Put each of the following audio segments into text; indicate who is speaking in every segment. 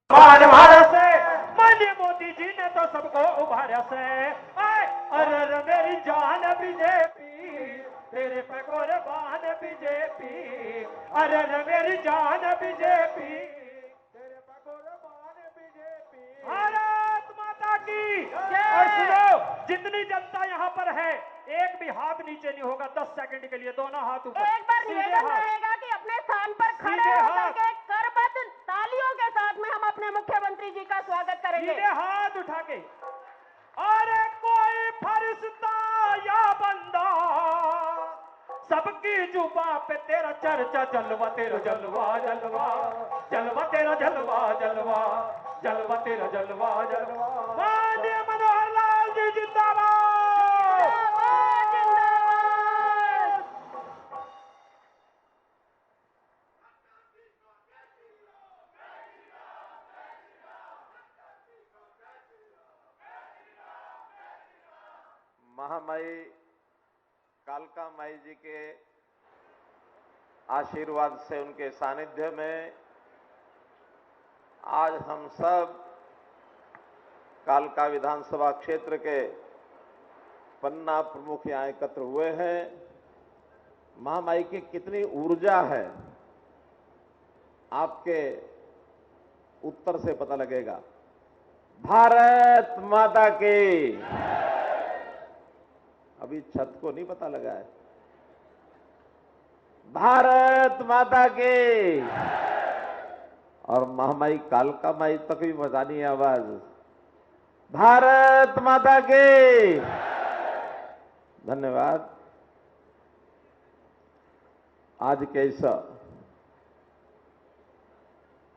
Speaker 1: मान भारत से माननीय मोदी जी ने तो सबको उभारा से। अरे अरे मेरी जान बीजेपी, तेरे पे कुर्बान बीजेपी। अरे अरे मेरी जान बीजेपी, तेरे पे कुर्बान बीजेपी। भारत माता की। और सुनो, जितनी जनता यहाँ पर है, एक भी हाथ नीचे नहीं होगा 10 सेकंड के लिए, दोनों हाथ ऊपर।
Speaker 2: एक बार निवेदन रहेगा कि अपने स्थान पर खड़े होकर के करबद्ध तालियों के साथ में हम अपने मुख्यमंत्री जी का स्वागत करेंगे।
Speaker 1: सीधे हाथ उठा के। अरे कोई फरिश्ता या बंदा, सबकी जुबा पे तेरा चर्चा, जलवा तेरा जलवा जलवा, जलवा तेरा जलवा जलवा, जलवा तेरा जलवा जलवा। माननीय मनोहर लाल जी जिंदाबाद,
Speaker 2: जिंदाबाद।
Speaker 3: महामाई कालका माई जी के आशीर्वाद से, उनके सानिध्य में आज हम सब कालका विधानसभा क्षेत्र के पन्ना प्रमुख यहाँ एकत्र हुए हैं। महामाई की कितनी ऊर्जा है, आपके उत्तर से पता लगेगा। भारत माता की। अभी छत को नहीं पता लगा है। भारत माता की। और महामाई कालका माई तक भी बजानी है आवाज। भारत माता की। धन्यवाद। आज के इस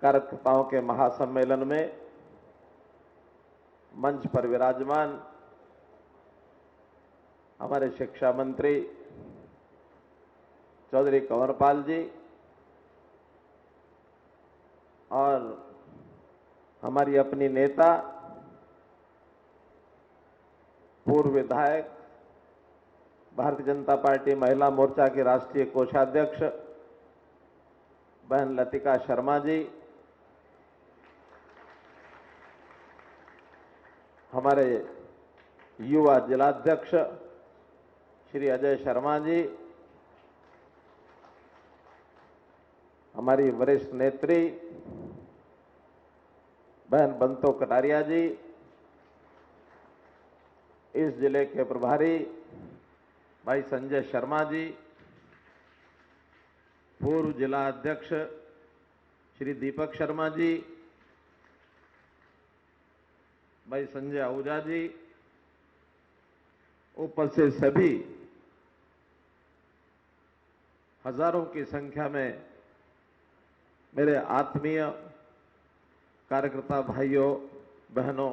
Speaker 3: कार्यकर्ताओं के महासम्मेलन में मंच पर विराजमान हमारे शिक्षा मंत्री चौधरी कंवरपाल जी और हमारी अपनी नेता, पूर्व विधायक, भारतीय जनता पार्टी महिला मोर्चा की राष्ट्रीय कोषाध्यक्ष बहन लतिका शर्मा जी, हमारे युवा जिलाध्यक्ष श्री अजय शर्मा जी, हमारी वरिष्ठ नेत्री बहन बंतो कटारिया जी, इस जिले के प्रभारी भाई संजय शर्मा जी, पूर्व जिला अध्यक्ष श्री दीपक शर्मा जी, भाई संजय आहूजा जी, उपस्थित सभी हजारों की संख्या में मेरे आत्मीय कार्यकर्ता भाइयों बहनों,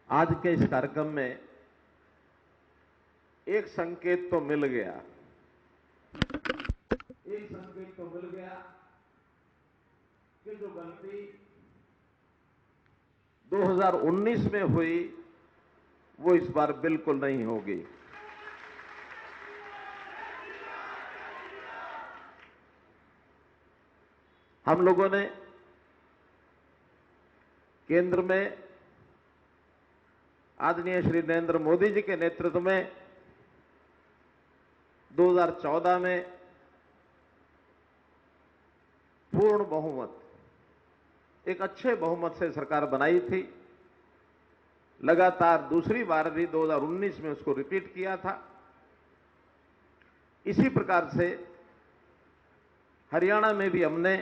Speaker 3: आज के इस कार्यक्रम में एक संकेत तो मिल गया, कि जो गलती 2019 में हुई वो इस बार बिल्कुल नहीं होगी। हम लोगों ने केंद्र में आदरणीय श्री नरेंद्र मोदी जी के नेतृत्व में 2014 में पूर्ण बहुमत, एक अच्छे बहुमत से सरकार बनाई थी। लगातार दूसरी बार भी 2019 में उसको रिपीट किया था। इसी प्रकार से हरियाणा में भी हमने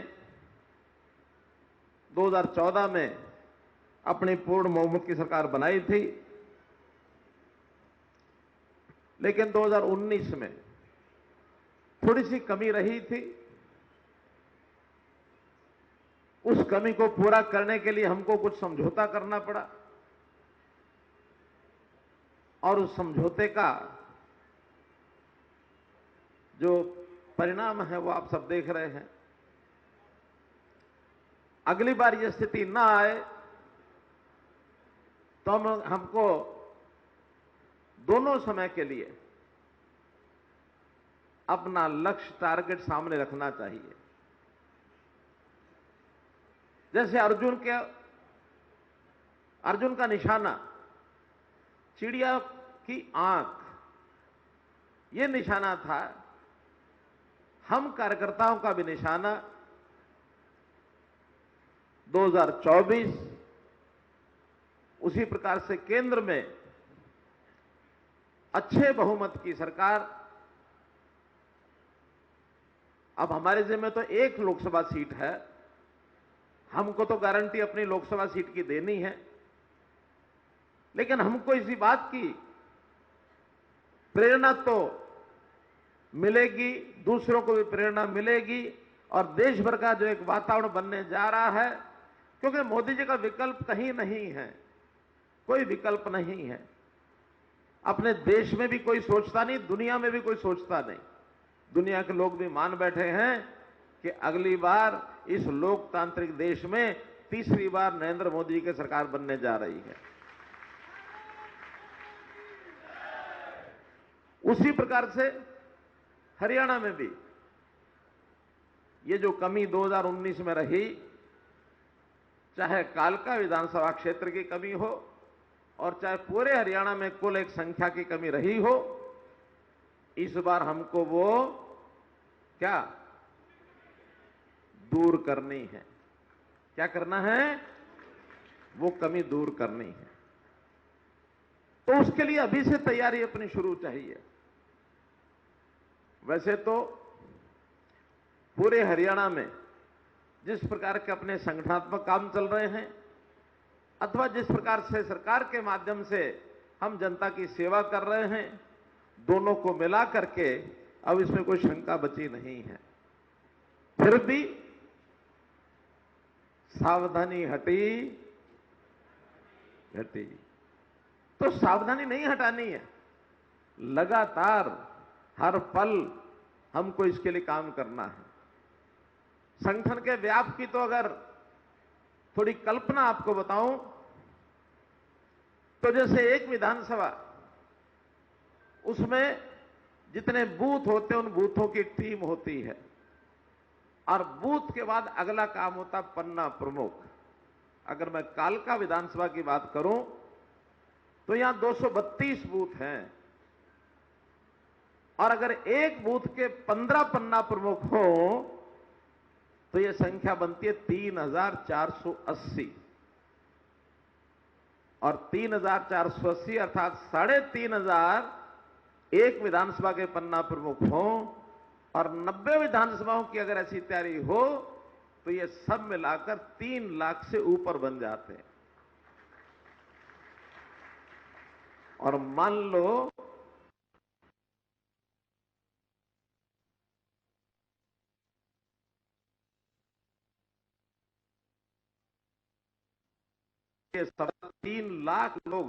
Speaker 3: 2014 में अपनी पूर्ण बहुमत की सरकार बनाई थी, लेकिन 2019 में थोड़ी सी कमी रही थी। उस कमी को पूरा करने के लिए हमको कुछ समझौता करना पड़ा और उस समझौते का जो परिणाम है वो आप सब देख रहे हैं। अगली बार ये स्थिति ना आए तो हमको दोनों समय के लिए अपना लक्ष्य टारगेट सामने रखना चाहिए। जैसे अर्जुन का निशाना चिड़िया की आंख, यह निशाना था। हम कार्यकर्ताओं का भी निशाना 2024 उसी प्रकार से केंद्र में अच्छे बहुमत की सरकार। अब हमारे जिम्मे तो एक लोकसभा सीट है, हमको तो गारंटी अपनी लोकसभा सीट की देनी है, लेकिन हमको इसी बात की प्रेरणा तो मिलेगी, दूसरों को भी प्रेरणा मिलेगी और देश भर का जो एक वातावरण बनने जा रहा है, क्योंकि मोदी जी का विकल्प कहीं नहीं है, कोई विकल्प नहीं है। अपने देश में भी कोई सोचता नहीं, दुनिया में भी कोई सोचता नहीं। दुनिया के लोग भी मान बैठे हैं कि अगली बार इस लोकतांत्रिक देश में तीसरी बार नरेंद्र मोदी की सरकार बनने जा रही है। उसी प्रकार से हरियाणा में भी ये जो कमी 2019 में रही, चाहे कालका विधानसभा क्षेत्र की कमी हो और चाहे पूरे हरियाणा में कुल एक संख्या की कमी रही हो, इस बार हमको वो क्या दूर करनी है। क्या करना है? वो कमी दूर करनी है। तो उसके लिए अभी से तैयारी अपनी शुरू चाहिए। वैसे तो पूरे हरियाणा में जिस प्रकार के अपने संगठनात्मक काम चल रहे हैं अथवा जिस प्रकार से सरकार के माध्यम से हम जनता की सेवा कर रहे हैं, दोनों को मिला करके अब इसमें कोई शंका बची नहीं है। फिर भी सावधानी घटी, तो सावधानी नहीं हटानी है, लगातार हर पल हमको इसके लिए काम करना है। संगठन के व्याप की तो अगर थोड़ी कल्पना आपको बताऊं तो जैसे एक विधानसभा, उसमें जितने बूथ होते हैं उन बूथों की टीम होती है और बूथ के बाद अगला काम होता पन्ना प्रमुख। अगर मैं कालका विधानसभा की बात करूं तो यहां 232 बूथ हैं और अगर एक बूथ के 15 पन्ना प्रमुख हो तो यह संख्या बनती है 3480 और 3480 अर्थात 3500 एक विधानसभा के पन्ना प्रमुख हो और 90 विधानसभाओं की अगर ऐसी तैयारी हो तो ये सब मिलाकर 3 लाख से ऊपर बन जाते हैं। और मान लो ये सब 3 लाख लोग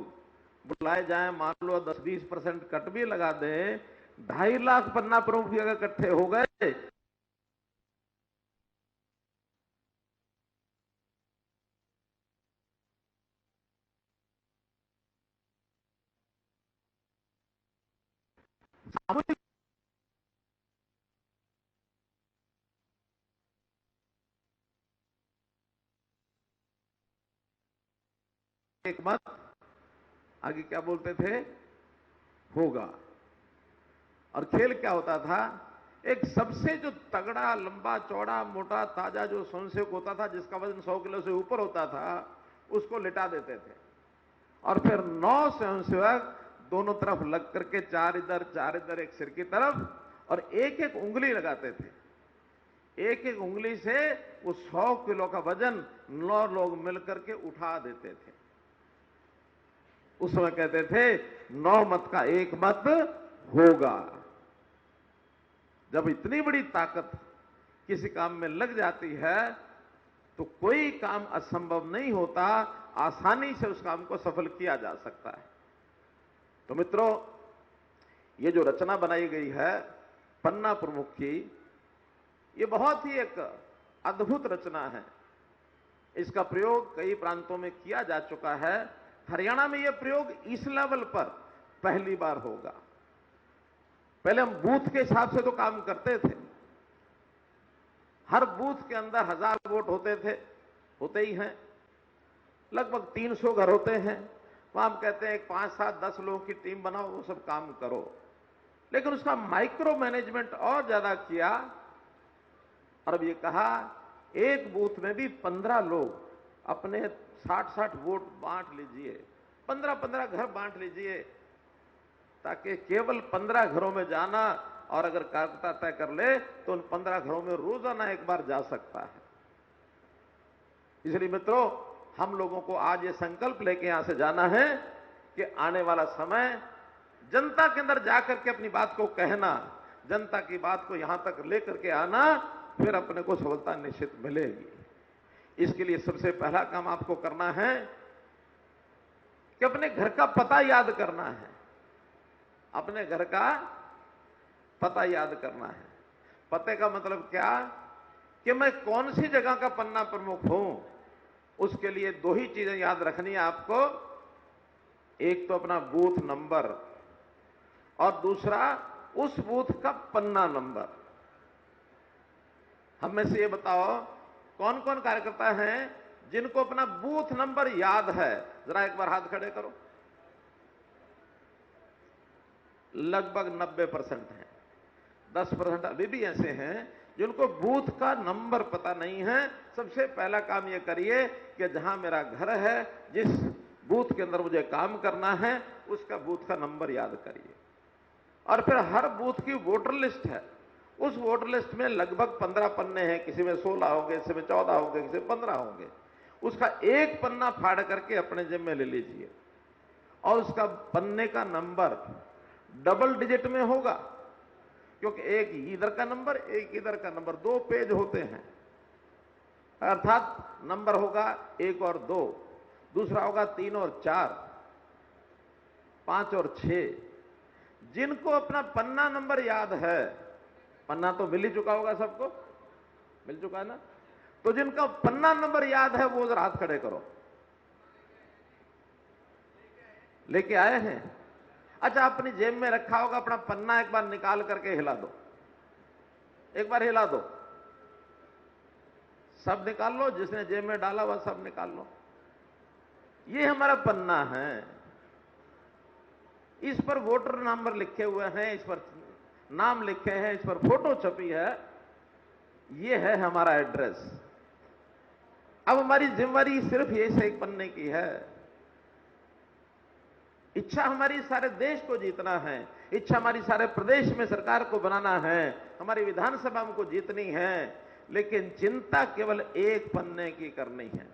Speaker 3: बुलाए जाएं, मान लो 10-20% कट भी लगा दें, 2.5 लाख पन्ना प्रमुख भी अगर इकट्ठे हो गए एक मत आगे क्या बोलते थे, होगा। और खेल क्या होता था, एक सबसे जो तगड़ा, लंबा, चौड़ा, मोटा, ताजा जो स्वयंसेवक होता था, जिसका वजन 100 किलो से ऊपर होता था, उसको लिटा देते थे और फिर 9 स्वयंसेवक दोनों तरफ लग करके 4 इधर एक सिर की तरफ और एक एक उंगली लगाते थे। एक एक उंगली से वो 100 किलो का वजन 9 लोग मिलकर के उठा देते थे। उस समय कहते थे 9 मत का 1 मत होगा। जब इतनी बड़ी ताकत किसी काम में लग जाती है तो कोई काम असंभव नहीं होता, आसानी से उस काम को सफल किया जा सकता है। तो मित्रों, ये जो रचना बनाई गई है पन्ना प्रमुख की, ये बहुत ही एक अद्भुत रचना है। इसका प्रयोग कई प्रांतों में किया जा चुका है। हरियाणा में यह प्रयोग इस लेवल पर पहली बार होगा। पहले हम बूथ के हिसाब से तो काम करते थे, हर बूथ के अंदर 1000 वोट होते थे होते ही हैं, लगभग 300 घर होते हैं। वहां हम कहते हैं 5, 7, 10 लोगों की टीम बनाओ, वो सब काम करो। लेकिन उसका माइक्रो मैनेजमेंट और ज्यादा किया और अब ये कहा एक बूथ में भी 15 लोग अपने 60-60 वोट बांट लीजिए, 15-15 घर बांट लीजिए, ताकि केवल 15 घरों में जाना और अगर कार्यकर्ता तय कर ले तो उन 15 घरों में रोजाना एक बार जा सकता है। इसलिए मित्रों, हम लोगों को आज ये संकल्प लेके यहां से जाना है कि आने वाला समय जनता के अंदर जाकर के अपनी बात को कहना, जनता की बात को यहां तक लेकर के आना, फिर अपने को सफलता निश्चित मिलेगी। इसके लिए सबसे पहला काम आपको करना है कि अपने घर का पता याद करना है। अपने घर का पता याद करना है। पते का मतलब क्या कि मैं कौन सी जगह का पन्ना प्रमुख हूं। उसके लिए 2 ही चीजें याद रखनी है आपको, एक तो अपना बूथ नंबर और दूसरा उस बूथ का पन्ना नंबर। हम में से ये बताओ कौन कौन कार्यकर्ता हैं जिनको अपना बूथ नंबर याद है? जरा एक बार हाथ खड़े करो। लगभग 90% हैं। 10% अभी भी ऐसे हैं जिनको बूथ का नंबर पता नहीं है। सबसे पहला काम यह करिए कि जहां मेरा घर है, जिस बूथ के अंदर मुझे काम करना है, उसका बूथ का नंबर याद करिए। और फिर हर बूथ की वोटर लिस्ट है। उस वोटर लिस्ट में लगभग 15 पन्ने हैं, किसी में 16 होंगे, किसी में 14 होंगे, किसी में 15 होंगे। उसका एक पन्ना फाड़ करके अपने जेब में ले लीजिए और उसका पन्ने का नंबर डबल डिजिट में होगा, क्योंकि एक इधर का नंबर, एक इधर का नंबर, 2 पेज होते हैं। अर्थात नंबर होगा 1 और 2, दूसरा होगा 3 और 4, 5 और 6। जिनको अपना पन्ना नंबर याद है, पन्ना तो मिल ही चुका होगा, सबको मिल चुका है ना, तो जिनका पन्ना नंबर याद है वो जरा हाथ खड़े करो। लेके आए हैं? अच्छा, अपनी जेब में रखा होगा अपना पन्ना, एक बार निकाल करके हिला दो, एक बार हिला दो। सब निकाल लो, जिसने जेब में डाला वह सब निकाल लो। ये हमारा पन्ना है, इस पर वोटर नंबर लिखे हुए हैं, इस पर नाम लिखे हैं, इस पर फोटो छपी है, ये है हमारा एड्रेस। अब हमारी जिम्मेदारी सिर्फ ये से एक पन्ने की है। इच्छा हमारी सारे देश को जीतना है, इच्छा हमारी सारे प्रदेश में सरकार को बनाना है, हमारी विधानसभा को जीतनी है, लेकिन चिंता केवल एक पन्ने की करनी है।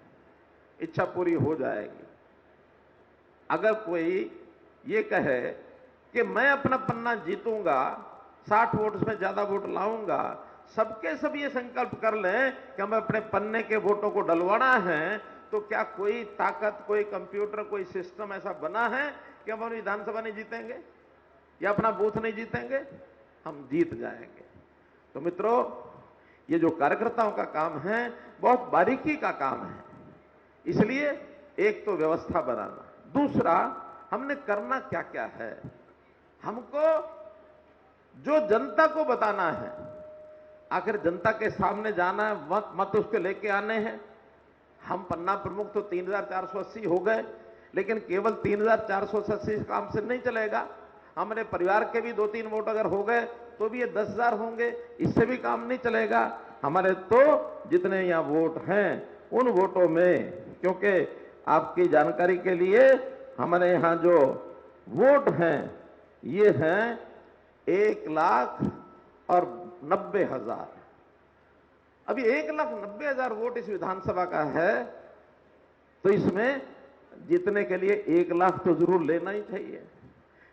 Speaker 3: इच्छा पूरी हो जाएगी। अगर कोई ये कहे कि मैं अपना पन्ना जीतूंगा, 60 वोट में ज्यादा वोट लाऊंगा, सबके सब ये संकल्प कर लें कि हमें अपने पन्ने के वोटों को डलवाना है, तो क्या कोई ताकत, कोई कंप्यूटर, कोई सिस्टम ऐसा बना है कि हम अपनी विधानसभा नहीं जीतेंगे या अपना बूथ नहीं जीतेंगे? हम जीत जाएंगे। तो मित्रों, ये जो कार्यकर्ताओं का काम है बहुत बारीकी का काम है। इसलिए एक तो व्यवस्था बनाना, दूसरा हमने करना क्या क्या है। हमको जो जनता को बताना है, आखिर जनता के सामने जाना है, मत उसके लेके आने हैं। हम पन्ना प्रमुख तो 3480 हो गए, लेकिन केवल 3480 काम से नहीं चलेगा। हमारे परिवार के भी 2-3 वोट अगर हो गए तो भी ये 10,000 होंगे, इससे भी काम नहीं चलेगा। हमारे तो जितने यहां वोट हैं उन वोटों में, क्योंकि आपकी जानकारी के लिए हमारे यहां जो वोट हैं ये हैं 1,90,000। अभी 1,90,000 वोट इस विधानसभा का है, तो इसमें जीतने के लिए 1 लाख तो जरूर लेना ही चाहिए।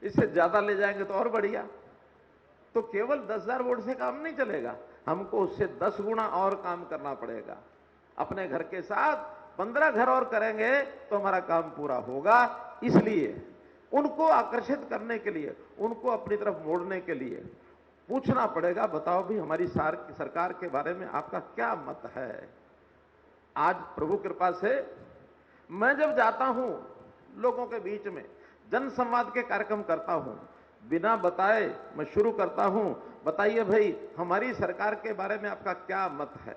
Speaker 3: इससे ज्यादा ले जाएंगे तो और बढ़िया। तो केवल 10,000 वोट से काम नहीं चलेगा, हमको उससे 10 गुना और काम करना पड़ेगा। अपने घर के साथ 15 घर और करेंगे तो हमारा काम पूरा होगा। इसलिए उनको आकर्षित करने के लिए, उनको अपनी तरफ मोड़ने के लिए पूछना पड़ेगा, बताओ भी हमारी सरकार के बारे में आपका क्या मत है। आज प्रभु कृपा से मैं जब जाता हूं लोगों के बीच में, जन संवाद के कार्यक्रम करता हूं, बिना बताए मैं शुरू करता हूं, बताइए भाई हमारी सरकार के बारे में आपका क्या मत है।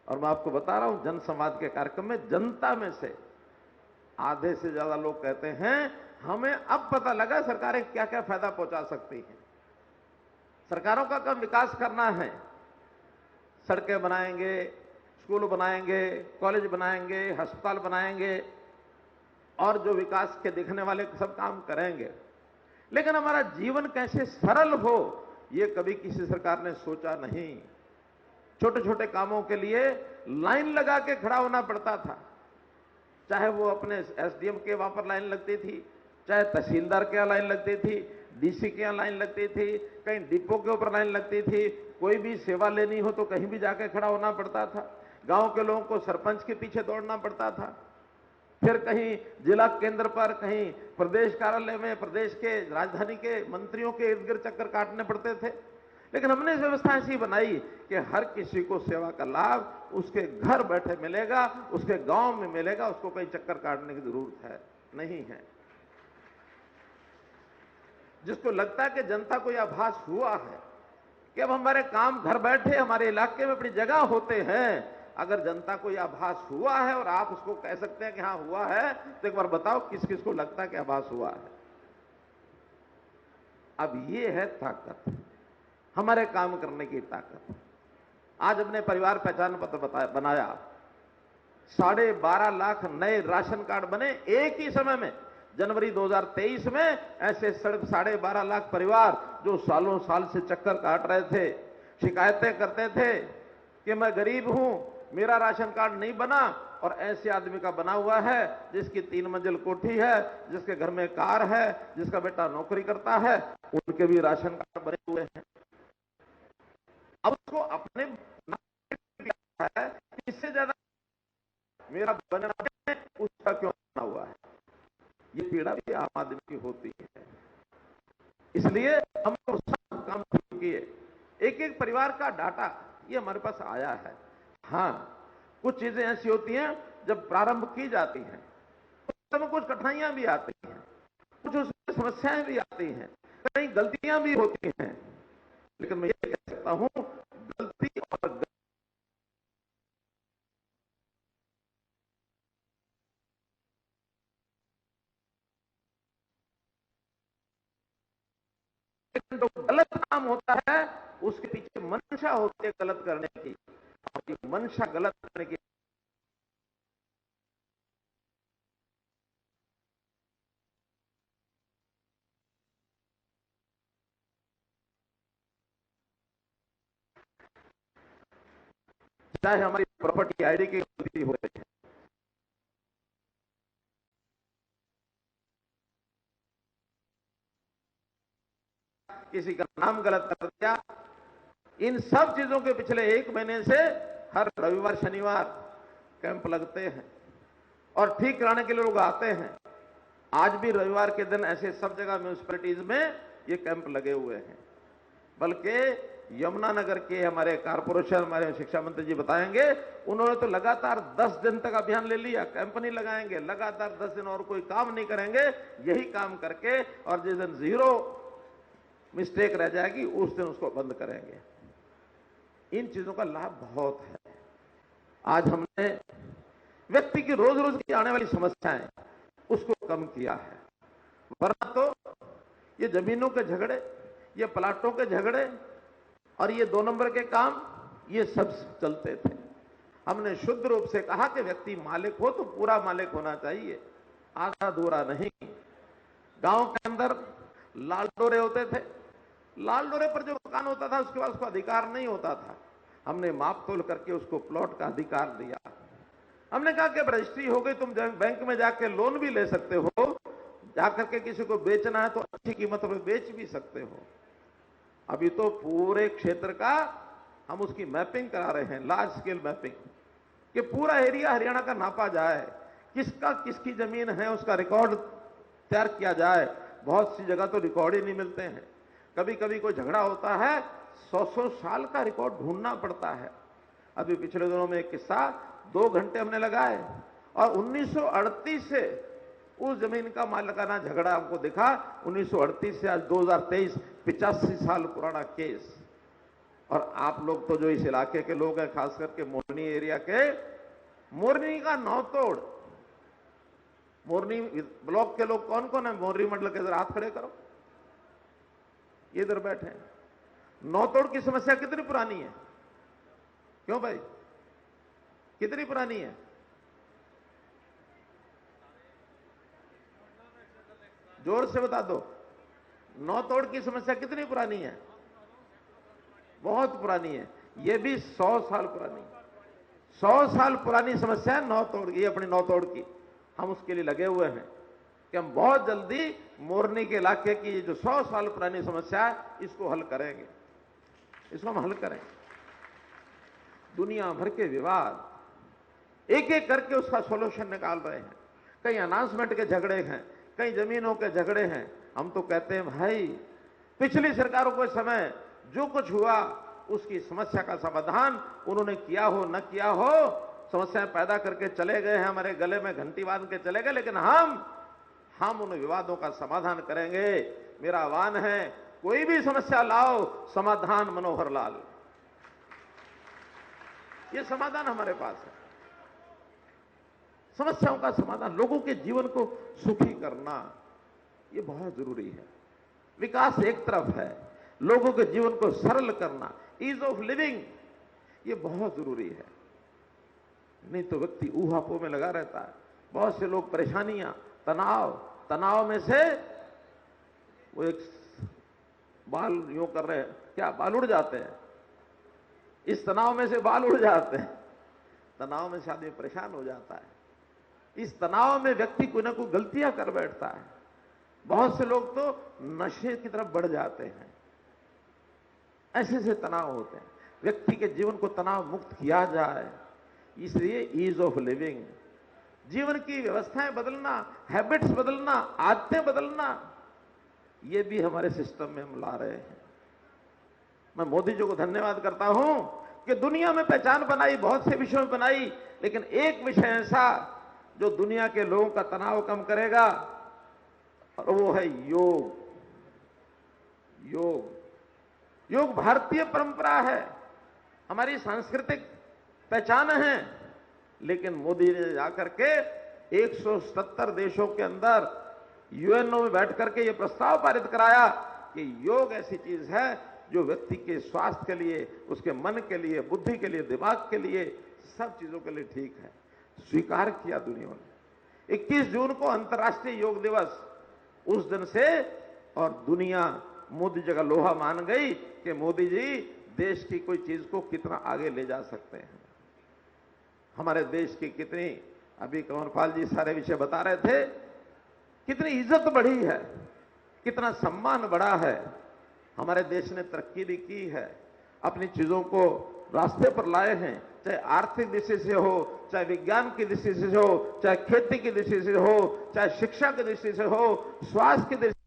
Speaker 3: और मैं आपको बता रहा हूं, जनसंवाद के कार्यक्रम में जनता में से आधे से ज्यादा लोग कहते हैं हमें अब पता लगा सरकारें क्या क्या फायदा पहुंचा सकती हैं। सरकारों का काम विकास करना है, सड़कें बनाएंगे, स्कूल बनाएंगे, कॉलेज बनाएंगे, अस्पताल बनाएंगे और जो विकास के दिखने वाले सब काम करेंगे, लेकिन हमारा जीवन कैसे सरल हो यह कभी किसी सरकार ने सोचा नहीं। छोटे छोटे कामों के लिए लाइन लगा के खड़ा होना पड़ता था, चाहे वो अपने एसडीएम के वहां पर लाइन लगती थी, चाहे तहसीलदार के यहाँ लाइन लगती थी, डीसी के यहाँ लाइन लगती थी, कहीं डिपो के ऊपर लाइन लगती थी, कोई भी सेवा लेनी हो तो कहीं भी जाके खड़ा होना पड़ता था। गांव के लोगों को सरपंच के पीछे दौड़ना पड़ता था, फिर कहीं जिला केंद्र पर, कहीं प्रदेश कार्यालय में, प्रदेश के राजधानी के मंत्रियों के इर्द गिर्द चक्कर काटने पड़ते थे। लेकिन हमने व्यवस्था ऐसी बनाई कि हर किसी को सेवा का लाभ उसके घर बैठे मिलेगा, उसके गांव में मिलेगा, उसको कहीं चक्कर काटने की जरूरत है नहीं है। जिसको लगता है कि जनता को यह आभास हुआ है कि अब हमारे काम घर बैठे हमारे इलाके में अपनी जगह होते हैं, अगर जनता को यह आभास हुआ है और आप उसको कह सकते हैं कि हां हुआ है, तो एक बार बताओ किस किस को लगता है कि आभास हुआ है। अब ये है ताकत, हमारे काम करने की ताकत। आज अपने परिवार पहचान पत्र बनाया, 12.5 लाख नए राशन कार्ड बने एक ही समय में। जनवरी 2023 में ऐसे 12.5 लाख परिवार जो सालों साल से चक्कर काट रहे थे, शिकायतें करते थे कि मैं गरीब हूं, मेरा राशन कार्ड नहीं बना, और ऐसे आदमी का बना हुआ है जिसकी 3 मंजिल कोठी है, जिसके घर में कार है, जिसका बेटा नौकरी करता है, उनके भी राशन कार्ड बने हुए हैं। अब उसको अपने है, इससे ज्यादा मेरा बनना है, उसका क्यों बना हुआ है? ये पीड़ा भी आम आदमी की होती है। इसलिए हम सब काम किए, एक एक परिवार का डाटा ये हमारे पास आया है। हां, कुछ चीजें ऐसी होती हैं जब प्रारंभ की जाती हैं उस समय कुछ कठिनाइयां भी आती हैं, कुछ उसमें समस्याएं भी आती हैं, कई गलतियां भी होती हैं, लेकिन मैं ये कह सकता हूं गलती और जो गलत काम होता है उसके पीछे मंशा होती है गलत करने की, और मंशा गलत करने की चाहे हमारी प्रॉपर्टी आईडी की गलती हो रही है, किसी का नाम गलत कर दिया, इन सब चीजों के पिछले 1 महीने से हर रविवार शनिवार कैंप लगते हैं और ठीक कराने के लिए लोग आते हैं। आज भी रविवार के दिन ऐसे सब जगह म्यूनिसिपैलिटीज में ये कैंप लगे हुए हैं। बल्कि यमुनानगर के हमारे कारपोरेशन, हमारे शिक्षा मंत्री जी बताएंगे, उन्होंने तो लगातार 10 दिन तक अभियान ले लिया, कैंप नहीं लगाएंगे, लगातार 10 दिन और कोई काम नहीं करेंगे, यही काम करके, और जिस दिन 0 मिस्टेक रह जाएगी उस दिन उसको बंद करेंगे। इन चीजों का लाभ बहुत है। आज हमने व्यक्ति की रोज रोज की आने वाली समस्याएं उसको कम किया है, वरना तो ये जमीनों के झगड़े, ये प्लाटों के झगड़े और ये 2 नंबर के काम ये सब चलते थे। हमने शुद्ध रूप से कहा कि व्यक्ति मालिक हो तो पूरा मालिक होना चाहिए, आधा अधूरा नहीं। गांव के अंदर लाल डोरे होते थे, लाल डोरे पर जो मकान होता था उसके बाद उसको अधिकार नहीं होता था। हमने माप तोल करके उसको प्लॉट का अधिकार दिया। हमने कहा कि रजिस्ट्री हो गई, तुम बैंक में जाके लोन भी ले सकते हो, जाकर के किसी को बेचना है तो अच्छी कीमत पर बेच भी सकते हो। अभी तो पूरे क्षेत्र का हम उसकी मैपिंग करा रहे हैं, लार्ज स्केल मैपिंग, कि पूरा एरिया हरियाणा का नापा जाए, किसका किसकी जमीन है उसका रिकॉर्ड तैयार किया जाए। बहुत सी जगह तो रिकॉर्ड ही नहीं मिलते हैं, कभी कभी कोई झगड़ा होता है 100-100 साल का रिकॉर्ड ढूंढना पड़ता है। अभी पिछले दिनों में एक किस्सा, 2 घंटे हमने लगाए और 1938 से उस जमीन का मालिकाना झगड़ा हमको दिखा। 1938 से आज 2023, 85 साल पुराना केस, और आप लोग तो जो इस इलाके के लोग हैं, खास करके मोरनी एरिया के, मोरनी का नौतोड़, मोरनी ब्लॉक के लोग कौन कौन है मोरनी मंडल के, जरा हाथ खड़े करो, ये इधर बैठे हैं। नौतोड़ की समस्या कितनी पुरानी है? क्यों भाई, कितनी पुरानी है? जोर से बता दो, नौतोड़ की समस्या कितनी पुरानी है? बहुत पुरानी है। ये भी 100 साल पुरानी, 100 साल पुरानी समस्या है नौतोड़ की, अपनी नौतोड़ की। हम उसके लिए लगे हुए हैं कि हम बहुत जल्दी मोरनी के इलाके की जो 100 साल पुरानी समस्या है, इसको हल करेंगे, इसको हम हल करेंगे। दुनिया भर के विवाद एक एक करके उसका सॉल्यूशन निकाल रहे हैं। कहीं अनाउंसमेंट के झगड़े हैं, कहीं जमीनों के झगड़े हैं। हम तो कहते हैं भाई, पिछली सरकारों के समय जो कुछ हुआ उसकी समस्या का समाधान उन्होंने किया हो न किया हो, समस्याएं पैदा करके चले गए हैं, हमारे गले में घंटी बांध के चले गए, लेकिन हम उन विवादों का समाधान करेंगे। मेरा आह्वान है, कोई भी समस्या लाओ, समाधान मनोहर लाल, ये समाधान हमारे पास है। समस्याओं का समाधान, लोगों के जीवन को सुखी करना, ये बहुत जरूरी है। विकास एक तरफ है, लोगों के जीवन को सरल करना, ईज ऑफ लिविंग, ये बहुत जरूरी है। नहीं तो व्यक्ति ऊहापोह में लगा रहता है। बहुत से लोग परेशानियां, तनाव में से वो एक बाल यूं कर रहे हैं, क्या बाल उड़ जाते हैं, इस तनाव में से बाल उड़ जाते हैं। तनाव में से आदमी परेशान हो जाता है। इस तनाव में व्यक्ति कोई ना कोई गलतियां कर बैठता है। बहुत से लोग तो नशे की तरफ बढ़ जाते हैं। ऐसे से तनाव होते हैं। व्यक्ति के जीवन को तनाव मुक्त किया जाए, इसलिए ईज ऑफ लिविंग, जीवन की व्यवस्थाएं बदलना, हैबिट्स बदलना, आदतें बदलना, ये भी हमारे सिस्टम में हम ला रहे हैं। मैं मोदी जी को धन्यवाद करता हूं कि दुनिया में पहचान बनाई, बहुत से विषयों में बनाई, लेकिन एक विषय ऐसा जो दुनिया के लोगों का तनाव कम करेगा, और वो है योग। योग भारतीय परंपरा है, हमारी सांस्कृतिक पहचान है, लेकिन मोदी ने जाकर के 170 देशों के अंदर यूएनओ में बैठ करके ये प्रस्ताव पारित कराया कि योग ऐसी चीज है जो व्यक्ति के स्वास्थ्य के लिए, उसके मन के लिए, बुद्धि के लिए, दिमाग के लिए, सब चीजों के लिए ठीक है। स्वीकार किया दुनिया ने। 21 जून को अंतर्राष्ट्रीय योग दिवस, उस दिन से और दुनिया मोदी जी का लोहा मान गई कि मोदी जी देश की कोई चीज को कितना आगे ले जा सकते हैं। हमारे देश की कितनी, अभी कंवरपाल जी सारे विषय बता रहे थे, कितनी इज्जत बढ़ी है, कितना सम्मान बढ़ा है। हमारे देश ने तरक्की भी की है, अपनी चीजों को रास्ते पर लाए हैं, चाहे आर्थिक दृष्टि से हो, चाहे विज्ञान की दृष्टि से हो, चाहे खेती की दृष्टि से हो, चाहे शिक्षा की दृष्टि से हो, स्वास्थ्य की दृष्टि।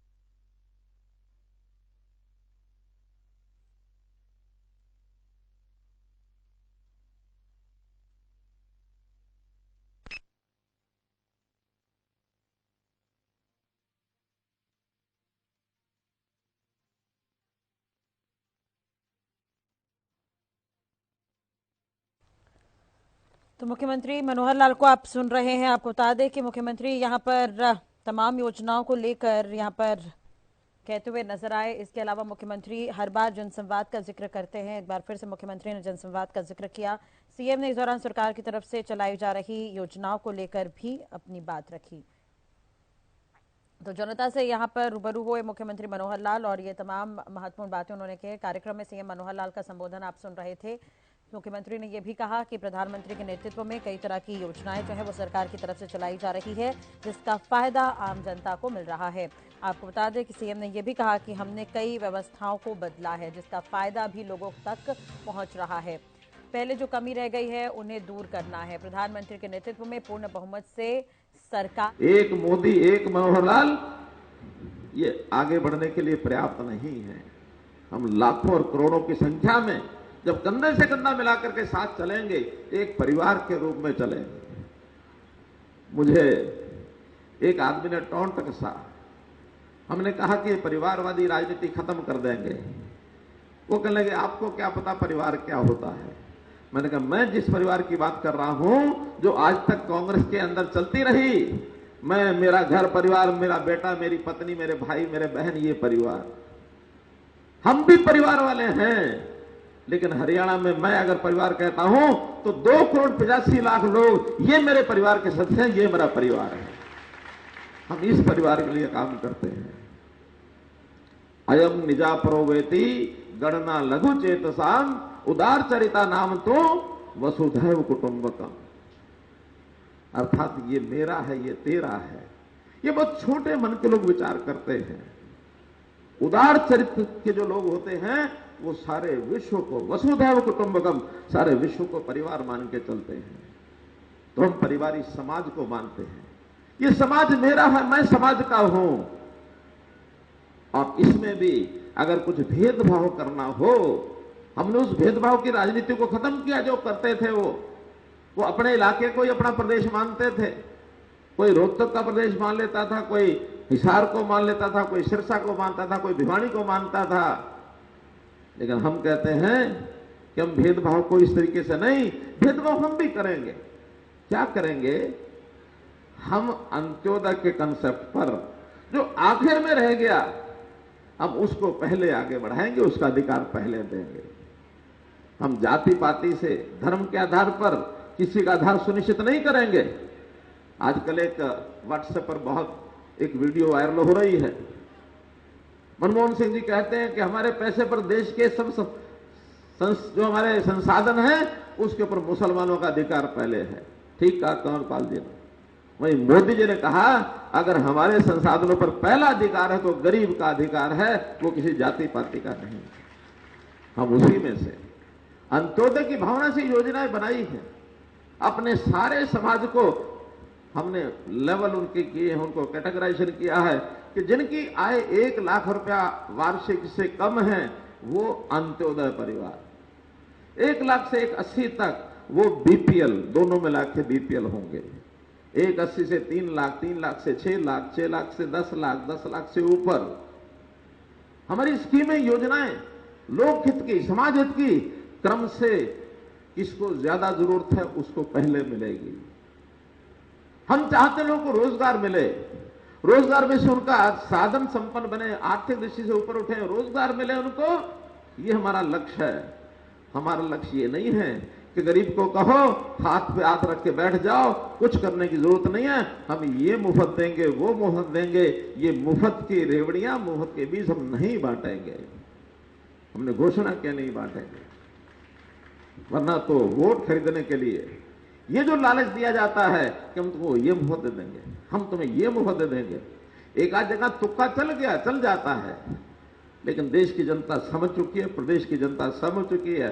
Speaker 4: तो मुख्यमंत्री मनोहर लाल को आप सुन रहे हैं। आपको बता दें कि मुख्यमंत्री यहां पर तमाम योजनाओं को लेकर यहां पर कहते हुए नजर आए। इसके अलावा मुख्यमंत्री हर बार जनसंवाद का जिक्र करते हैं। एक बार फिर से मुख्यमंत्री ने जनसंवाद का जिक्र किया। सीएम ने इस दौरान सरकार की तरफ से चलाई जा रही योजनाओं को लेकर भी अपनी बात रखी। तो जनता से यहां पर रूबरू हुए मुख्यमंत्री मनोहर लाल और ये तमाम महत्वपूर्ण बातें उन्होंने कही। कार्यक्रम में सीएम मनोहर लाल का संबोधन आप सुन रहे थे। मुख्यमंत्री ने यह भी कहा कि प्रधानमंत्री के नेतृत्व में कई तरह की योजनाएं जो है वो सरकार की तरफ से चलाई जा रही है, जिसका फायदा आम जनता को मिल रहा है। आपको बता दें कि सीएम ने यह भी कहा कि हमने कई व्यवस्थाओं को बदला है, जिसका फायदा भी लोगों तक पहुंच रहा है। पहले जो कमी रह गई है उन्हें दूर करना है। प्रधानमंत्री के नेतृत्व में पूर्ण बहुमत से सरकार,
Speaker 3: एक मोदी एक मनोहर लाल, ये आगे बढ़ने के लिए पर्याप्त नहीं है। हम लाखों और करोड़ों की संख्या में जब कंधे से कंधा मिलाकर के साथ चलेंगे, एक परिवार के रूप में चलेंगे। मुझे एक आदमी ने टोंट कसा, हमने कहा कि परिवारवादी राजनीति खत्म कर देंगे। वो कहने लगे आपको क्या पता परिवार क्या होता है। मैंने कहा मैं जिस परिवार की बात कर रहा हूं जो आज तक कांग्रेस के अंदर चलती रही, मैं, मेरा घर परिवार, मेरा बेटा, मेरी पत्नी, मेरे भाई, मेरे बहन, ये परिवार, हम भी परिवार वाले हैं। लेकिन हरियाणा में मैं अगर परिवार कहता हूं तो 2,85,00,000 लोग ये मेरे परिवार के सदस्य हैं, ये मेरा परिवार है। हम इस परिवार के लिए काम करते हैं। अयम निजा प्रोवेति गणना लघु चेतसाम उदार चरिता नाम तो वसुधैव कुटुंबकम। अर्थात ये मेरा है, ये तेरा है। ये बहुत छोटे मन के लोग विचार करते हैं। उदार चरित्र के जो लोग होते हैं वो सारे विश्व को, वसुधैव कुटुंबकम, सारे विश्व को परिवार मान के चलते हैं। तो हम परिवारी समाज को मानते हैं। ये समाज मेरा है, मैं समाज का हूं। और इसमें भी अगर कुछ भेदभाव करना हो, हमने उस भेदभाव की राजनीति को खत्म किया। जो करते थे वो अपने इलाके को ही अपना प्रदेश मानते थे। कोई रोहतक का प्रदेश मान लेता था, कोई हिसार को मान लेता था, कोई सिरसा को मानता था, कोई भिवानी को मानता था। लेकिन हम कहते हैं कि हम भेदभाव को इस तरीके से नहीं, भेदभाव हम भी करेंगे। क्या करेंगे? हम अंत्योदय के कंसेप्ट पर जो आखिर में रह गया, हम उसको पहले आगे बढ़ाएंगे, उसका अधिकार पहले देंगे। हम जाति पाति से, धर्म के आधार पर किसी का आधार सुनिश्चित नहीं करेंगे। आजकल एक व्हाट्सएप पर बहुत एक वीडियो वायरल हो रही है। मनमोहन सिंह जी कहते हैं कि हमारे पैसे पर देश के सब जो हमारे संसाधन हैं उसके ऊपर मुसलमानों का अधिकार पहले है। ठीक कहा कंवरपाल जी ने। वहीं मोदी जी ने कहा अगर हमारे संसाधनों पर पहला अधिकार है तो गरीब का अधिकार है, वो किसी जाति पाति का नहीं। हम उसी में से अंत्योदय की भावना से योजनाएं बनाई है। अपने सारे समाज को हमने लेवल उनके किए हैं, उनको कैटेगराइजेशन किया है कि जिनकी आय 1 लाख रुपया वार्षिक से कम है वो अंत्योदय परिवार, 1 लाख से 1,80,000 तक वो बीपीएल, दोनों मिला के बीपीएल होंगे। 1,80,000 से 3 लाख, 3 लाख से 6 लाख, 6 लाख से 10 लाख, 10 लाख से ऊपर। हमारी स्कीमें, योजनाएं लोकहित की, समाज हित की, क्रम से किसको ज्यादा जरूरत है उसको पहले मिलेगी। हम चाहते लोगों को रोजगार मिले, रोजगार में से उनका साधन संपन्न बने, आर्थिक दृष्टि से ऊपर उठे, रोजगार मिले उनको, ये हमारा लक्ष्य है। हमारा लक्ष्य ये नहीं है कि गरीब को कहो हाथ पे हाथ रख के बैठ जाओ, कुछ करने की जरूरत नहीं है, हम ये मुफ्त देंगे, वो मुफ्त देंगे। ये मुफ्त की रेवड़ियां, मुफ्त के बीज हम नहीं बांटेंगे। हमने घोषणा किया नहीं बांटेंगे, वरना तो वोट खरीदने के लिए ये जो लालच दिया जाता है कि हम तुमको ये मुफ्त दे देंगे, हम तुम्हें ये मुफ्त दे देंगे। एक आध जगह तुक्का चल गया, चल जाता है, लेकिन देश की जनता समझ चुकी है, प्रदेश की जनता समझ चुकी है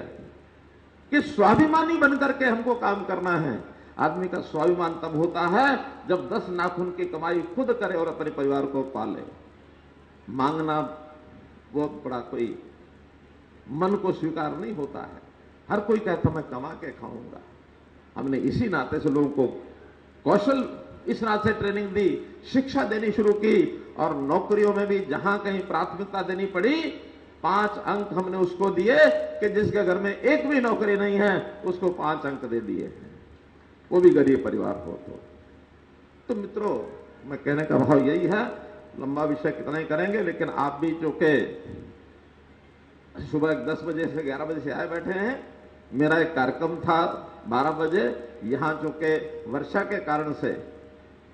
Speaker 3: कि स्वाभिमानी बनकर के हमको काम करना है। आदमी का स्वाभिमान तब होता है जब 10 नाखून की कमाई खुद करे और अपने परिवार को पाले। मांगना बहुत बड़ा कोई मन को स्वीकार नहीं होता है। हर कोई कहता मैं कमा के खाऊंगा। हमने इसी नाते से लोगों को कौशल, इस नाते से ट्रेनिंग दी, शिक्षा देनी शुरू की, और नौकरियों में भी जहां कहीं प्राथमिकता देनी पड़ी 5 अंक हमने उसको दिए कि जिसके घर में एक भी नौकरी नहीं है उसको 5 अंक दे दिए हैं, वो भी गरीब परिवार हो। तो मित्रों, मैं कहने का भाव यही है, लंबा विषय कितना ही करेंगे, लेकिन आप भी जो के सुबह 10 बजे से 11 बजे से आए बैठे हैं। मेरा एक कार्यक्रम था 12 बजे, यहां जो के वर्षा के कारण से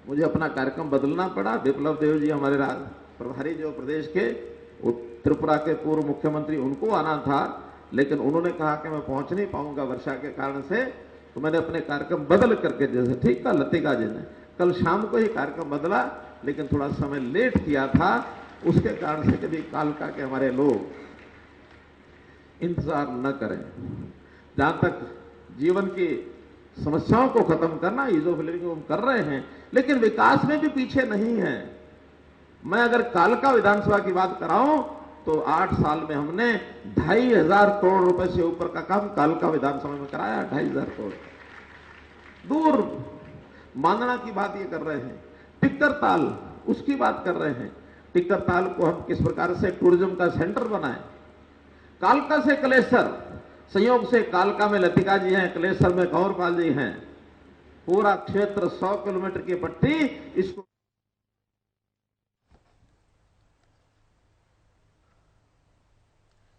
Speaker 3: मुझे अपना कार्यक्रम बदलना पड़ा। विप्लव देव जी हमारे प्रभारी जो प्रदेश के, वो त्रिपुरा के पूर्व मुख्यमंत्री, उनको आना था, लेकिन उन्होंने कहा कि मैं पहुंच नहीं पाऊंगा वर्षा के कारण से, तो मैंने अपने कार्यक्रम बदल करके, जैसे ठीक था लतिका जी ने, कल शाम को ही कार्यक्रम बदला, लेकिन थोड़ा समय लेट किया था, उसके कारण से कभी कालका के हमारे लोग इंतजार न करें। जहां तक जीवन की समस्याओं को खत्म करना, ईज ऑफ लिविंग हम कर रहे हैं, लेकिन विकास में भी पीछे नहीं है। मैं अगर कालका विधानसभा की बात कराऊं तो 8 साल में हमने 2,500 करोड़ रुपए से ऊपर का काम कालका विधानसभा में कराया। 2,500 करोड़ दूर। मांगना की बात ये कर रहे हैं, टिक्कर ताल उसकी बात कर रहे हैं। टिक्कर ताल को हम किस प्रकार से टूरिज्म का सेंटर बनाएं, कालका से कलेसर, संयोग से कालका में लतिका जी हैं, कलेसर में कंवरपाल जी हैं, पूरा क्षेत्र 100 किलोमीटर की पट्टी इसको।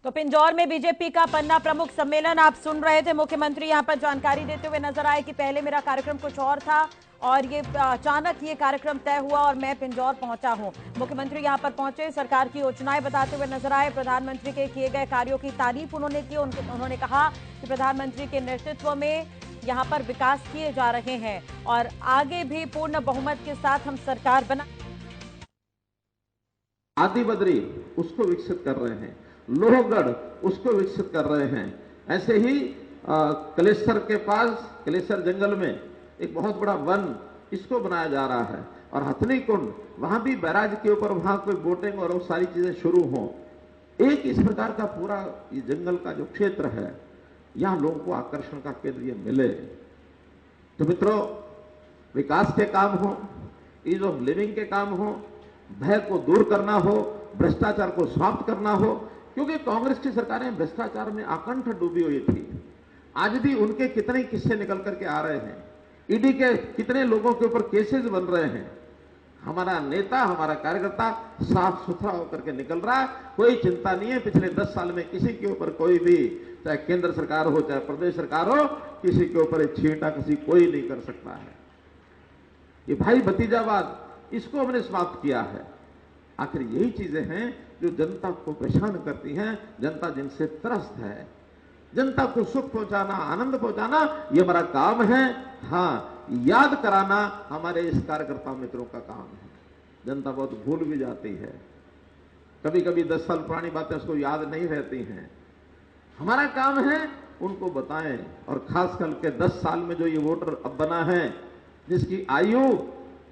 Speaker 4: तो पिंजौर में बीजेपी का पन्ना प्रमुख सम्मेलन आप सुन रहे थे। मुख्यमंत्री यहां पर जानकारी देते हुए नजर आए कि पहले मेरा कार्यक्रम कुछ और था और ये अचानक ये कार्यक्रम तय हुआ और मैं पिंजौर पहुंचा हूं। मुख्यमंत्री यहां पर पहुंचे, सरकार की योजनाएं बताते हुए नजर आए। प्रधानमंत्री के किए गए कार्यों की तारीफ उन्होंने की। उन्होंने कहा कि प्रधानमंत्री के नेतृत्व में यहां पर विकास किए जा रहे हैं और आगे भी पूर्ण बहुमत के साथ हम सरकार बना।
Speaker 3: आदि बद्री उसको विकसित कर रहे हैं, लोहगढ़ उसको विकसित कर रहे हैं। ऐसे ही कलेसर के पास, कलेसर जंगल में एक बहुत बड़ा वन इसको बनाया जा रहा है। और हथनी कुंड, वहां भी बैराज के ऊपर वहां कोई बोटिंग और वो सारी चीजें शुरू हों। एक इस प्रकार का पूरा ये जंगल का जो क्षेत्र है, यहां लोगों को आकर्षण का केंद्र ये मिले। तो मित्रों, विकास के काम हो, ईज ऑफ लिविंग के काम हो, भय को दूर करना हो, भ्रष्टाचार को समाप्त करना हो, क्योंकि कांग्रेस की सरकारें भ्रष्टाचार में आकंठ डूबी हुई थी। आज भी उनके कितने किस्से निकल करके आ रहे हैं, ईडी के कितने लोगों के ऊपर केसेस बन रहे हैं। हमारा नेता, हमारा कार्यकर्ता साफ सुथरा होकर के निकल रहा है, कोई चिंता नहीं है। पिछले 10 साल में किसी के ऊपर कोई भी, चाहे केंद्र सरकार हो चाहे प्रदेश सरकार हो, किसी के ऊपर छींटा किसी कोई नहीं कर सकता है। ये भाई भतीजावाद, इसको हमने समाप्त किया है। आखिर यही चीजें हैं जो जनता को परेशान करती हैं, जनता जिनसे त्रस्त है। जनता को सुख पहुंचाना, आनंद पहुंचाना, ये हमारा काम है। हाँ, याद कराना हमारे इस कार्यकर्ता मित्रों का काम है। जनता बहुत भूल भी जाती है, कभी कभी 10 साल पुरानी बातें उसको याद नहीं रहती हैं। हमारा काम है उनको बताएं। और खास करके 10 साल में जो ये वोटर अब बना है, जिसकी आयु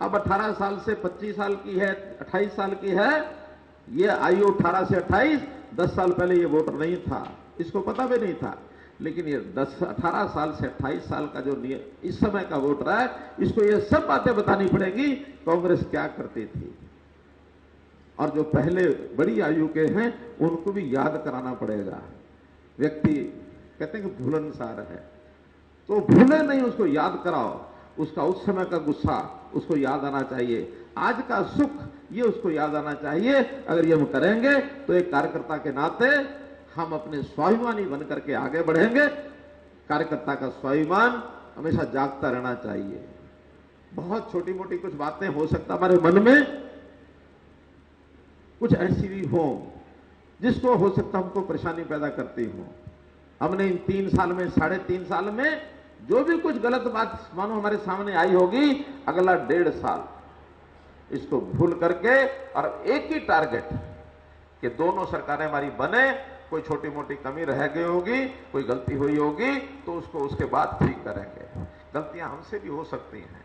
Speaker 3: अब 18 साल से 25 साल की है, 28 साल की है, ये आयु 18 से 28, 10 साल पहले ये वोटर नहीं था, इसको पता भी नहीं था। लेकिन ये 18 साल से 28 साल का जो इस समय का वोटर है, इसको ये सब बातें बतानी पड़ेगी कांग्रेस क्या करती थी। और जो पहले बड़ी आयु के हैं उनको भी याद कराना पड़ेगा। व्यक्ति कहते हैं कि भूलनसार है, तो भूले नहीं, उसको याद कराओ। उसका उस समय का गुस्सा उसको याद आना चाहिए, आज का सुख ये उसको याद आना चाहिए। अगर ये हम करेंगे तो एक कार्यकर्ता के नाते हम अपने स्वाभिमानी बनकर के आगे बढ़ेंगे। कार्यकर्ता का स्वाभिमान हमेशा जागता रहना चाहिए। बहुत छोटी मोटी कुछ बातें हो सकता हमारे मन में कुछ ऐसी भी हो जिसको हो सकता हमको परेशानी पैदा करती हो। हमने इन 3 साल में, 3.5 साल में जो भी कुछ गलत बात मानो हमारे सामने आई होगी, अगला 1.5 साल इसको भूल करके और एक ही टारगेट कि दोनों सरकारें हमारी बने। कोई छोटी मोटी कमी रह गई होगी, कोई गलती हुई होगी तो उसको उसके बाद ठीक करेंगे। गलतियां हमसे भी हो सकती हैं,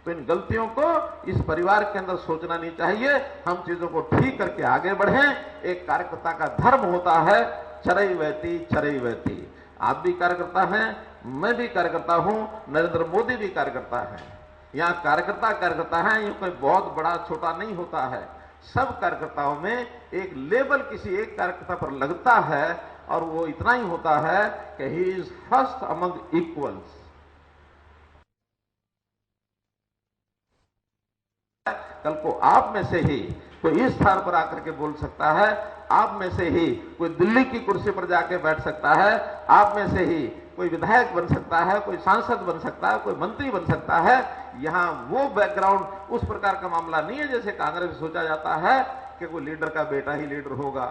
Speaker 3: तो इन गलतियों को इस परिवार के अंदर सोचना नहीं चाहिए। हम चीजों को ठीक करके आगे बढ़ें। एक कार्यकर्ता का धर्म होता है चरई वहती चरई वहती। आप भी कार्यकर्ता हैं, मैं भी कार्यकर्ता हूं, नरेंद्र मोदी भी कार्यकर्ता है। यहाँ कार्यकर्ता है, ये कोई बहुत बड़ा छोटा नहीं होता है। सब कार्यकर्ताओं में एक लेबल किसी एक कार्यकर्ता पर लगता है और वो इतना ही होता है कि he is first among equals. कल को आप में से ही कोई इस स्थान पर आकर के बोल सकता है, आप में से ही कोई दिल्ली की कुर्सी पर जाके बैठ सकता है, आप में से ही कोई विधायक बन सकता है, कोई सांसद बन सकता है, कोई मंत्री बन सकता है। यहां वो बैकग्राउंड उस प्रकार का मामला नहीं है जैसे कांग्रेस में सोचा जाता है कि कोई लीडर का बेटा ही लीडर होगा,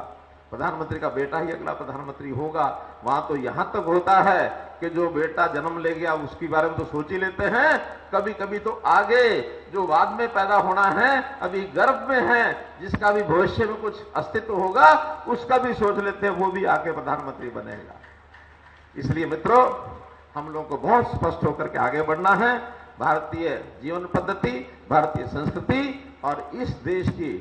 Speaker 3: प्रधानमंत्री का बेटा ही अगला प्रधानमंत्री होगा। वहां तो यहां तक होता है कि जो बेटा जन्म ले गया उसके बारे में तो सोच ही लेते हैं, कभी कभी तो आगे जो बाद में पैदा होना है, अभी गर्भ में है, जिसका भी भविष्य में कुछ अस्तित्व होगा, उसका भी सोच लेते हैं वो भी आके प्रधानमंत्री बनेगा। इसलिए मित्रों, हम लोगों को बहुत स्पष्ट होकर के आगे बढ़ना है। भारतीय जीवन पद्धति, भारतीय संस्कृति और इस देश की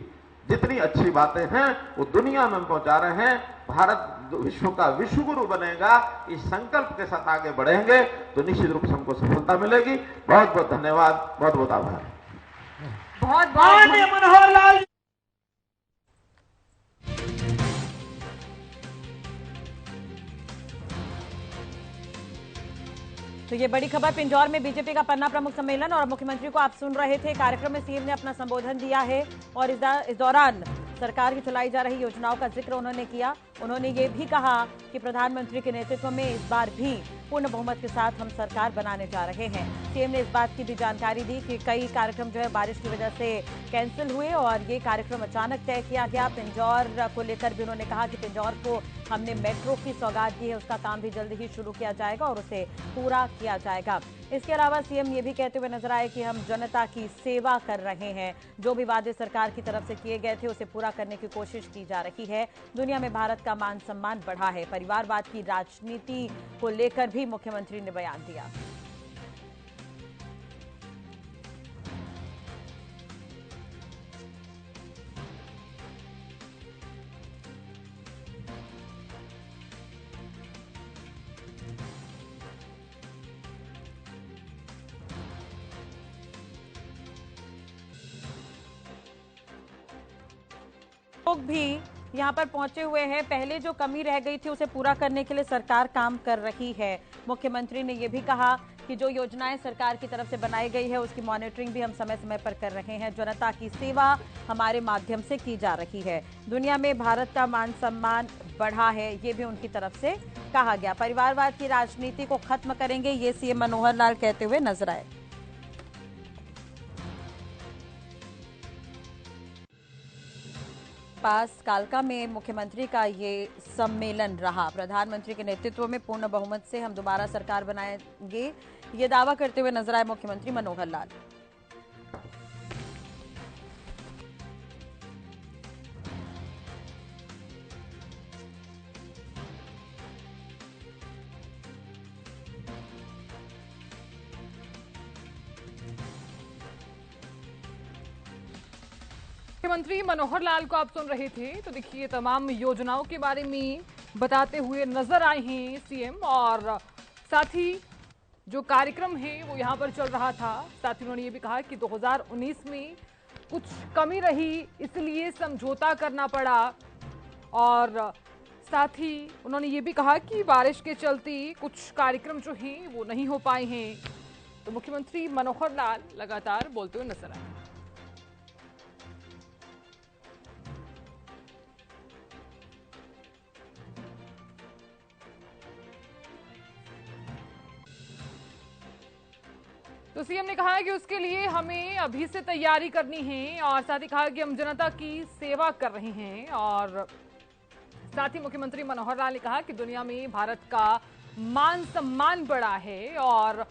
Speaker 3: जितनी अच्छी बातें हैं वो दुनिया में पहुंचा रहे हैं। भारत विश्व का विश्वगुरु बनेगा, इस संकल्प के साथ आगे बढ़ेंगे तो निश्चित रूप से हमको सफलता मिलेगी। बहुत बहुत धन्यवाद, बहुत बहुत आभार।
Speaker 4: बहुत
Speaker 1: माननीय मनोहर लाल
Speaker 4: तो ये बड़ी खबर पिंजौर में बीजेपी का पन्ना प्रमुख सम्मेलन और मुख्यमंत्री को आप सुन रहे थे। कार्यक्रम में सीएम ने अपना संबोधन दिया है और इस दौरान सरकार की चलाई जा रही योजनाओं का जिक्र उन्होंने किया। उन्होंने ये भी कहा कि प्रधानमंत्री के नेतृत्व में इस बार भी पूर्ण बहुमत के साथ हम सरकार बनाने जा रहे हैं। सीएम ने इस बात की भी जानकारी दी कि कई कार्यक्रम जो है बारिश की वजह से कैंसिल हुए और ये कार्यक्रम अचानक तय किया गया। पिंजौर को लेकर भी उन्होंने कहा कि पिंजौर को हमने मेट्रो की सौगात दी है, उसका काम भी जल्द ही शुरू किया जाएगा और उसे पूरा किया जाएगा। इसके अलावा सीएम ये भी कहते हुए नजर आए कि हम जनता की सेवा कर रहे हैं। जो भी वादे सरकार की तरफ से किए गए थे उसे पूरा करने की कोशिश की जा रही है। दुनिया में भारत का मान सम्मान बढ़ा है। परिवारवाद की राजनीति को लेकर भी मुख्यमंत्री ने बयान दिया। लोग भी यहाँ पर पहुंचे हुए हैं। पहले जो कमी रह गई थी उसे पूरा करने के लिए सरकार काम कर रही है। मुख्यमंत्री ने यह भी कहा कि जो योजनाएं सरकार की तरफ से बनाई गई है उसकी मॉनिटरिंग भी हम समय समय पर कर रहे हैं। जनता की सेवा हमारे माध्यम से की जा रही है। दुनिया में भारत का मान सम्मान बढ़ा है, ये भी उनकी तरफ से कहा गया। परिवारवाद की राजनीति को खत्म करेंगे, ये सीएम मनोहर लाल कहते हुए नजर आए। पास कालका में मुख्यमंत्री का ये सम्मेलन रहा। प्रधानमंत्री के नेतृत्व में पूर्ण बहुमत से हम दोबारा सरकार बनाएंगे, ये दावा करते हुए नजर आए मुख्यमंत्री मनोहर लाल।
Speaker 5: मुख्यमंत्री मनोहर लाल को आप सुन रहे थे। तो देखिए, तमाम योजनाओं के बारे में बताते हुए नजर आए हैं सीएम और साथ ही जो कार्यक्रम है वो यहां पर चल रहा था। साथ ही उन्होंने ये भी कहा कि 2019 में कुछ कमी रही इसलिए समझौता करना पड़ा और साथ ही उन्होंने ये भी कहा कि बारिश के चलते कुछ कार्यक्रम जो हैं वो नहीं हो पाए हैं। तो मुख्यमंत्री मनोहर लाल लगातार बोलते हुए नजर आए। तो सीएम ने कहा है कि उसके लिए हमें अभी से तैयारी करनी है और साथ ही कहा कि हम जनता की सेवा कर रहे हैं। और साथ ही मुख्यमंत्री मनोहर लाल ने कहा कि दुनिया में भारत का मान सम्मान बढ़ा है और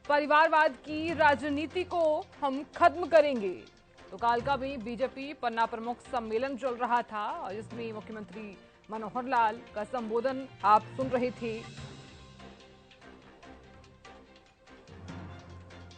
Speaker 5: परिवारवाद की राजनीति को हम खत्म करेंगे। तो कालका में बीजेपी पन्ना प्रमुख सम्मेलन चल रहा था और जिसमें मुख्यमंत्री मनोहर लाल का संबोधन आप सुन रहे थे।